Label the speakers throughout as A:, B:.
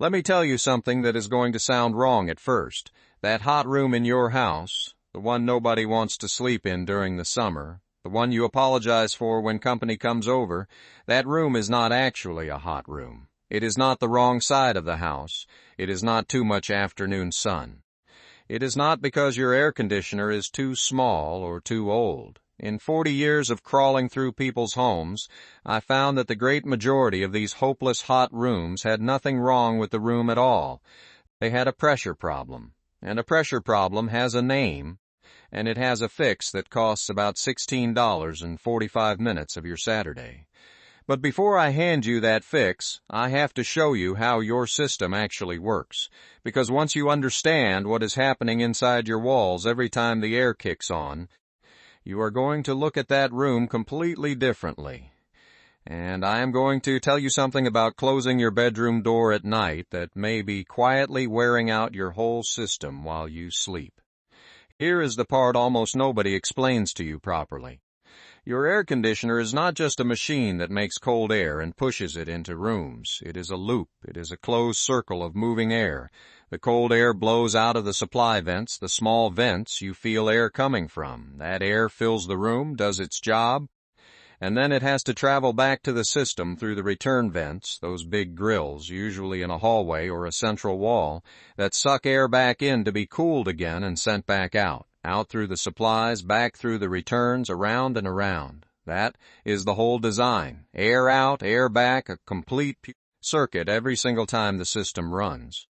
A: Let me tell you something that is going to sound wrong at first. That hot room in your house, the one nobody wants to sleep in during the summer, the one you apologize for when company comes over, that room is not actually a hot room. It is not the wrong side of the house. It is not too much afternoon sun. It is not because your air conditioner is too small or too old. In 40 years of crawling through people's homes, I found that the great majority of these hopeless hot rooms had nothing wrong with the room at all. They had a pressure problem, and a pressure problem has a name, and it has a fix that costs about $16.45 of your Saturday. But before I hand you that fix, I have to show you how your system actually works, because once you understand what is happening inside your walls every time the air kicks on, you are going to look at that room completely differently. And I am going to tell you something about closing your bedroom door at night that may be quietly wearing out your whole system while you sleep. Here is the part almost nobody explains to you properly. Your air conditioner is not just a machine that makes cold air and pushes it into rooms. It is a loop. It is a closed circle of moving air. The cold air blows out of the supply vents, the small vents you feel air coming from. That air fills the room, does its job, and then it has to travel back to the system through the return vents, those big grilles, usually in a hallway or a central wall, that suck air back in to be cooled again and sent back out through the supplies, back through the returns, around and around. That is the whole design. Air out, air back, a complete circuit every single time the system runs.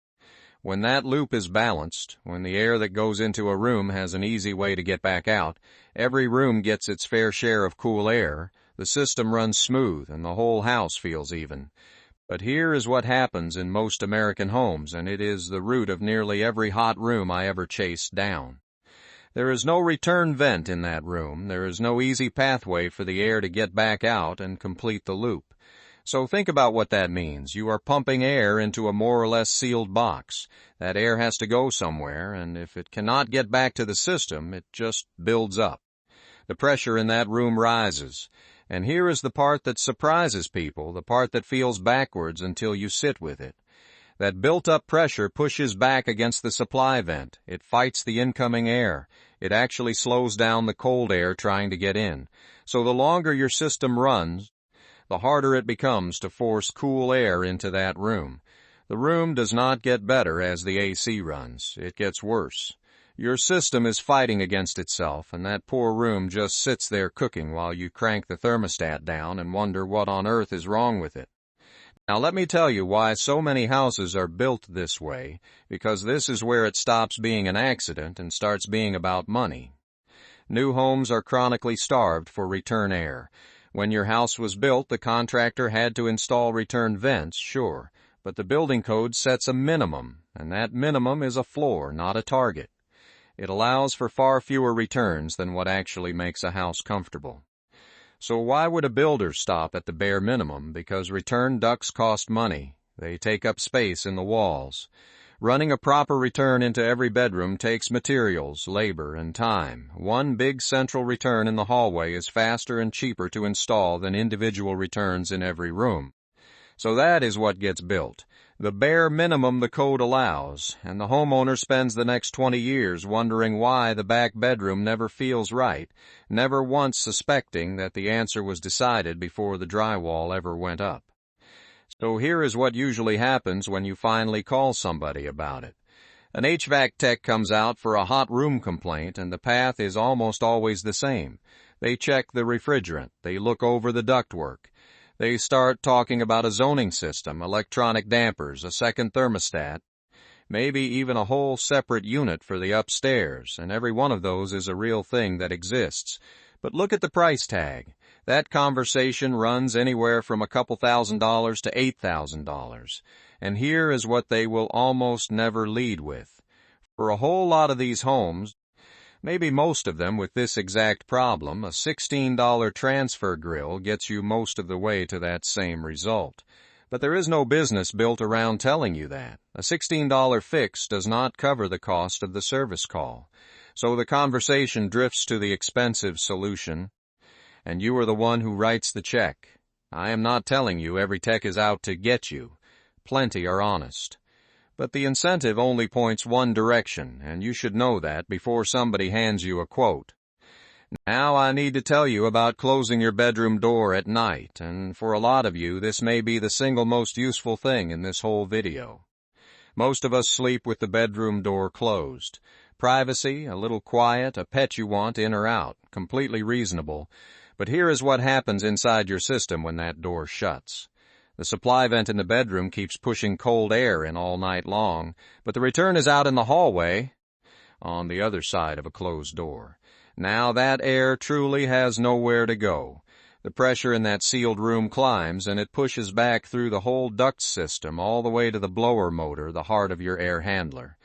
A: When that loop is balanced, when the air that goes into a room has an easy way to get back out, every room gets its fair share of cool air, the system runs smooth and the whole house feels even. But here is what happens in most American homes, and it is the root of nearly every hot room I ever chased down. There is no return vent in that room. There is no easy pathway for the air to get back out and complete the loop. So think about what that means. You are pumping air into a more or less sealed box. That air has to go somewhere, and if it cannot get back to the system, it just builds up. The pressure in that room rises. And here is the part that surprises people, the part that feels backwards until you sit with it. That built-up pressure pushes back against the supply vent. It fights the incoming air. It actually slows down the cold air trying to get in. So the longer your system runs, the harder it becomes to force cool air into that room. The room does not get better as the AC runs. It gets worse. Your system is fighting against itself, and that poor room just sits there cooking while you crank the thermostat down and wonder what on earth is wrong with it. Now let me tell you why so many houses are built this way, because this is where it stops being an accident and starts being about money. New homes are chronically starved for return air. When your house was built, the contractor had to install return vents, sure, but the building code sets a minimum, and that minimum is a floor, not a target. It allows for far fewer returns than what actually makes a house comfortable. So why would a builder stop at the bare minimum? Because return ducts cost money. They take up space in the walls. Running a proper return into every bedroom takes materials, labor, and time. One big central return in the hallway is faster and cheaper to install than individual returns in every room. So that is what gets built. The bare minimum the code allows, and the homeowner spends the next 20 years wondering why the back bedroom never feels right, never once suspecting that the answer was decided before the drywall ever went up. So here is what usually happens when you finally call somebody about it. An HVAC tech comes out for a hot room complaint, and the path is almost always the same. They check the refrigerant. They look over the ductwork. They start talking about a zoning system, electronic dampers, a second thermostat, maybe even a whole separate unit for the upstairs, and every one of those is a real thing that exists. But look at the price tag. That conversation runs anywhere from a couple $1,000s to $8,000. And here is what they will almost never lead with. For a whole lot of these homes, maybe most of them with this exact problem, a $16 transfer grill gets you most of the way to that same result. But there is no business built around telling you that. A $16 fix does not cover the cost of the service call. So the conversation drifts to the expensive solution, and you are the one who writes the check. I am not telling you every tech is out to get you. plenty are honest. But the incentive only points one direction, and you should know that before somebody hands you a quote. Now I need to tell you about closing your bedroom door at night, and for a lot of you this may be the single most useful thing in this whole video. Most of us sleep with the bedroom door closed. Privacy, a little quiet, a pet you want in or out, completely reasonable. But here is what happens inside your system when that door shuts. The supply vent in the bedroom keeps pushing cold air in all night long, but the return is out in the hallway on the other side of a closed door. Now that air truly has nowhere to go. The pressure in that sealed room climbs, and it pushes back through the whole duct system all the way to the blower motor, the heart of your air handler.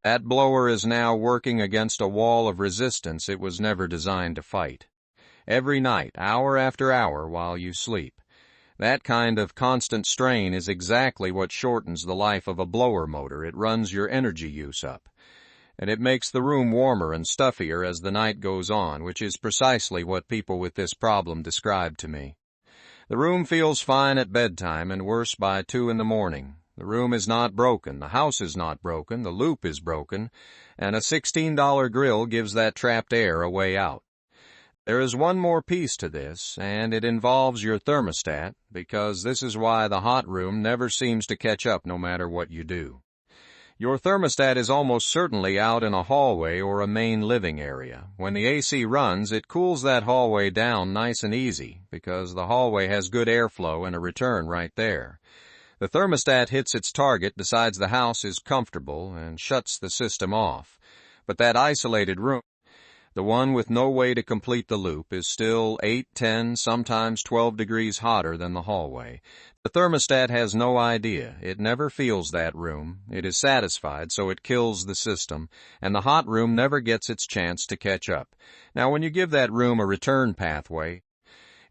A: That blower is now working against a wall of resistance it was never designed to fight. Every night, hour after hour, while you sleep. That kind of constant strain is exactly what shortens the life of a blower motor. It runs your energy use up. And it makes the room warmer and stuffier as the night goes on, which is precisely what people with this problem describe to me. The room feels fine at bedtime and worse by 2 in the morning. The room is not broken, the house is not broken, the loop is broken, and a $16 grill gives that trapped air a way out. There is one more piece to this, and it involves your thermostat, because this is why the hot room never seems to catch up no matter what you do. Your thermostat is almost certainly out in a hallway or a main living area. When the AC runs, it cools that hallway down nice and easy, because the hallway has good airflow and a return right there. The thermostat hits its target, decides the house is comfortable, and shuts the system off. But that isolated room, the one with no way to complete the loop, is still 8, 10, sometimes 12 degrees hotter than the hallway. The thermostat has no idea. It never feels that room. It is satisfied, so it kills the system, and the hot room never gets its chance to catch up. Now, when you give that room a return pathway,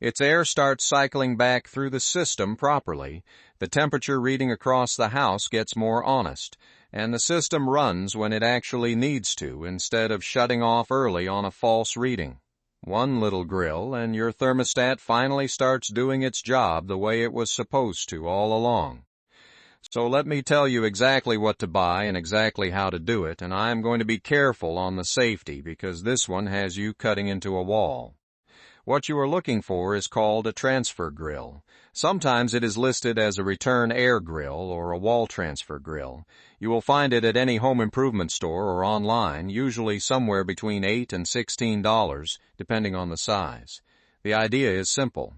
A: its air starts cycling back through the system properly. The temperature reading across the house gets more honest, and the system runs when it actually needs to, instead of shutting off early on a false reading. One little grill, and your thermostat finally starts doing its job the way it was supposed to all along. So let me tell you exactly what to buy and exactly how to do it, and I am going to be careful on the safety because this one has you cutting into a wall. What you are looking for is called a transfer grill. Sometimes it is listed as a return air grill or a wall transfer grill. You will find it at any home improvement store or online, usually somewhere between $8 and $16, depending on the size. The idea is simple.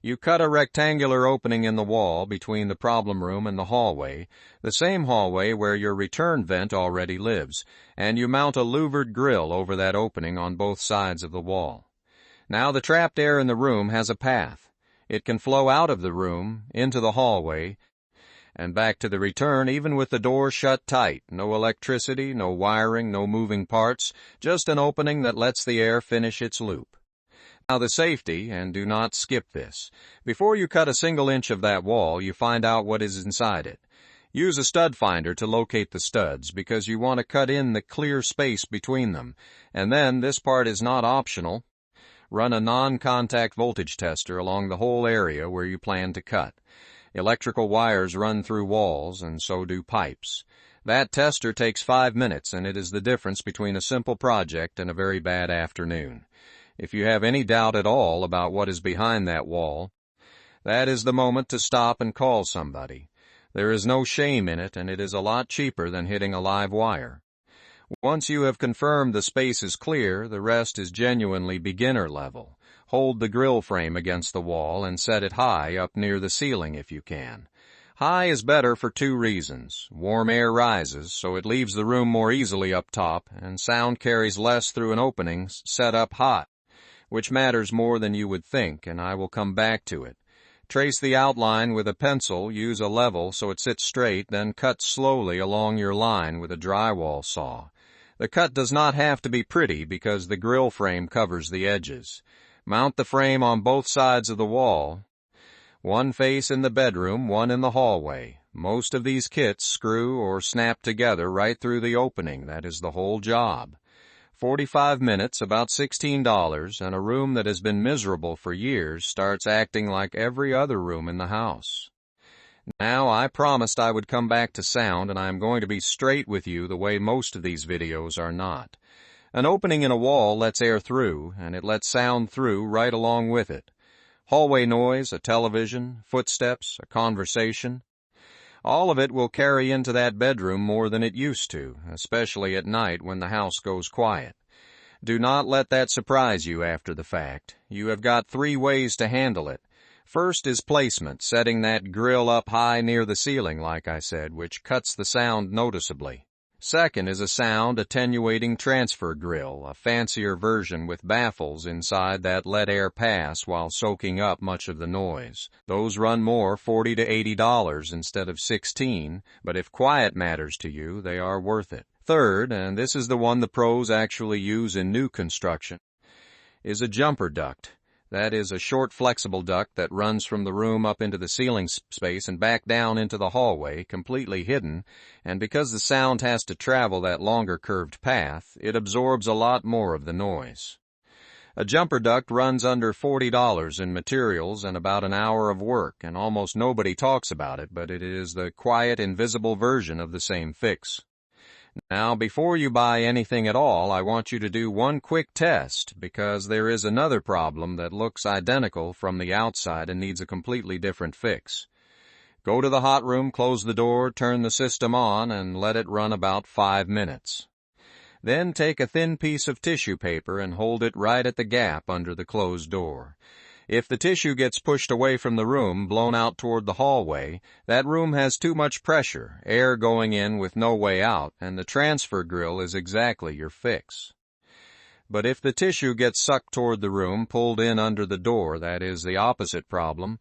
A: You cut a rectangular opening in the wall between the problem room and the hallway, the same hallway where your return vent already lives, and you mount a louvered grill over that opening on both sides of the wall. Now the trapped air in the room has a path. It can flow out of the room, into the hallway, and back to the return even with the door shut tight. No electricity, no wiring, no moving parts, just an opening that lets the air finish its loop. Now the safety, and do not skip this. Before you cut a single inch of that wall, you find out what is inside it. Use a stud finder to locate the studs because you want to cut in the clear space between them. And then, this part is not optional, run a non-contact voltage tester along the whole area where you plan to cut. Electrical wires run through walls, and so do pipes. That tester takes 5 minutes, and it is the difference between a simple project and a very bad afternoon. If you have any doubt at all about what is behind that wall, that is the moment to stop and call somebody. There is no shame in it, and it is a lot cheaper than hitting a live wire. Once you have confirmed the space is clear, the rest is genuinely beginner level. Hold the grill frame against the wall and set it high up near the ceiling if you can. High is better for 2 reasons. Warm air rises, so it leaves the room more easily up top, and sound carries less through an opening set up high, which matters more than you would think, and I will come back to it. Trace the outline with a pencil, use a level so it sits straight, then cut slowly along your line with a drywall saw. The cut does not have to be pretty because the grill frame covers the edges. Mount the frame on both sides of the wall. One face in the bedroom, one in the hallway. Most of these kits screw or snap together right through the opening. That is the whole job. 45 minutes, about $16, and a room that has been miserable for years starts acting like every other room in the house. Now, I promised I would come back to sound, and I am going to be straight with you the way most of these videos are not. An opening in a wall lets air through, and it lets sound through right along with it. Hallway noise, a television, footsteps, a conversation. All of it will carry into that bedroom more than it used to, especially at night when the house goes quiet. Do not let that surprise you after the fact. You have got 3 ways to handle it. First is placement, setting that grill up high near the ceiling, like I said, which cuts the sound noticeably. Second is a sound attenuating transfer grill, a fancier version with baffles inside that let air pass while soaking up much of the noise. Those run more, $40 to $80 instead of $16, but if quiet matters to you, they are worth it. Third, and this is the one the pros actually use in new construction, is a jumper duct. That is a short flexible duct that runs from the room up into the ceiling space and back down into the hallway, completely hidden, and because the sound has to travel that longer curved path, it absorbs a lot more of the noise. A jumper duct runs under $40 in materials and about an hour of work, and almost nobody talks about it, but it is the quiet, invisible version of the same fix. Now, before you buy anything at all, I want you to do one quick test, because there is another problem that looks identical from the outside and needs a completely different fix. Go to the hot room, close the door, turn the system on, and let it run about 5 minutes. Then take a thin piece of tissue paper and hold it right at the gap under the closed door. If the tissue gets pushed away from the room, blown out toward the hallway, that room has too much pressure, air going in with no way out, and the transfer grill is exactly your fix. But if the tissue gets sucked toward the room, pulled in under the door, that is the opposite problem,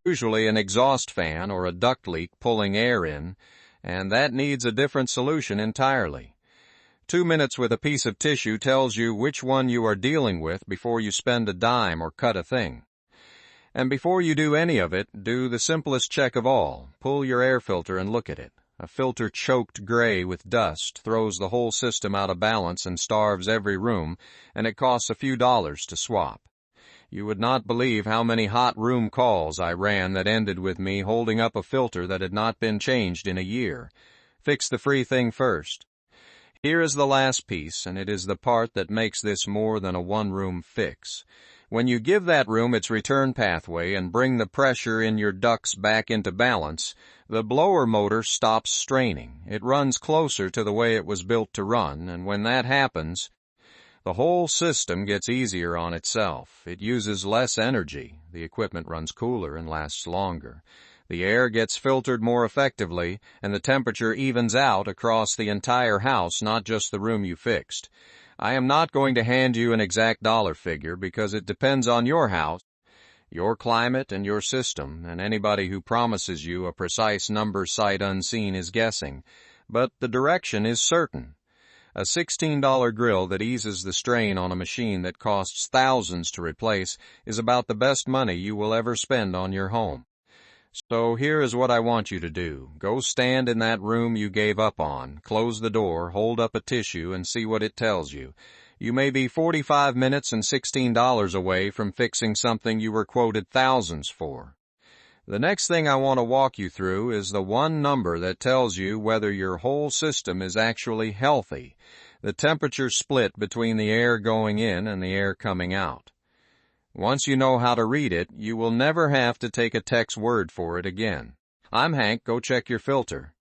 A: usually an exhaust fan or a duct leak pulling air in, and that needs a different solution entirely. 2 minutes with a piece of tissue tells you which one you are dealing with before you spend a dime or cut a thing. And before you do any of it, do the simplest check of all. Pull your air filter and look at it. A filter choked gray with dust throws the whole system out of balance and starves every room, and it costs a few dollars to swap. You would not believe how many hot room calls I ran that ended with me holding up a filter that had not been changed in a year. Fix the free thing first. Here is the last piece, and it is the part that makes this more than a one-room fix. When you give that room its return pathway and bring the pressure in your ducts back into balance, the blower motor stops straining. It runs closer to the way it was built to run, and when that happens, the whole system gets easier on itself. It uses less energy. The equipment runs cooler and lasts longer. The air gets filtered more effectively, and the temperature evens out across the entire house, not just the room you fixed. I am not going to hand you an exact dollar figure because it depends on your house, your climate, and your system, and anybody who promises you a precise number sight unseen is guessing. But the direction is certain. A $16 grill that eases the strain on a machine that costs thousands to replace is about the best money you will ever spend on your home. So here is what I want you to do. Go stand in that room you gave up on, close the door, hold up a tissue, and see what it tells you. You may be 45 minutes and $16 away from fixing something you were quoted thousands for. The next thing I want to walk you through is the one number that tells you whether your whole system is actually healthy, the temperature split between the air going in and the air coming out. Once you know how to read it, you will never have to take a tech's word for it again. I'm Hank. Go check your filter.